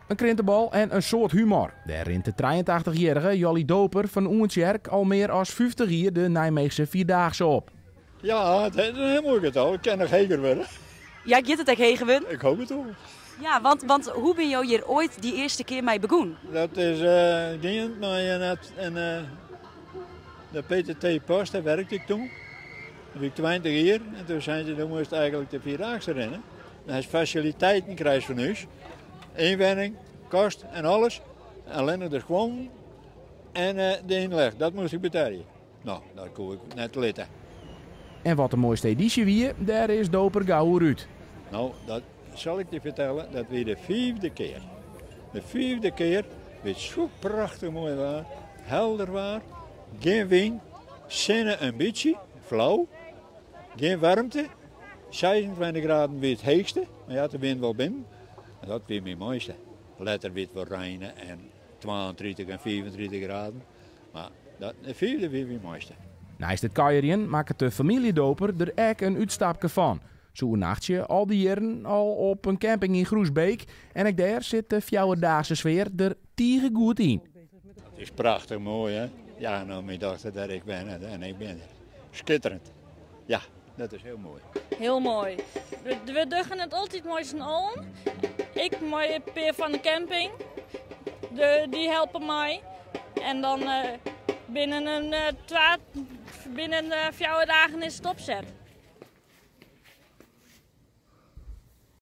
Een krentenbal en een soort humor. Daar rint de 83-jarige Jolly Doper van Oentjerk al meer dan 50 jaar de Nijmeegse Vierdaagse op. Ja, het is een heel mooi getal. Ik kan nog heger worden. Ja, je het ook hegen. Ik hoop het ook. Ja, want hoe ben je hier ooit die eerste keer mee begonnen? Dat is dingend, maar de PTT Post, daar werkte ik toen. Dat heb ik 20 jaar en toen zijn ze, dan moest eigenlijk de Vierdaagse rennen. Dan is faciliteiten krijg van ons. Inwenning, kost en alles. Alleen nog de gewoon en de inleg, dat moest ik betalen. Nou, dat kon ik net litten. En wat de mooiste editie weer, daar is Doper gauw uit. Nou, dat zal ik je vertellen, dat weer de 4e keer. De 4e keer, weer zo prachtig mooi waar, helder waar, geen wind, zinnen een beetje, flauw, geen warmte, 26 graden weer het heegste, maar ja, de wind wel binnen. En dat weer mijn mooiste. Letter weer voor regenen en 32 en 34 graden, maar dat, de 4e weer mijn mooiste. Naast het kajerien maakt de familie Doper er ook een uitstapje van. Zo'n nachtje al die jaren al op een camping in Groesbeek. En ook daar zit de Fjouwerdaagse sfeer er tieren goed in. Het is prachtig mooi, hè? Ja, nou, mijn dochter dat ik ben en ik ben schitterend. Ja, dat is heel mooi. Heel mooi. We duggen het altijd mooi z'n allen. Ik, mooi peer van de camping. Die helpen mij. En dan binnen 4 dagen is het opzet.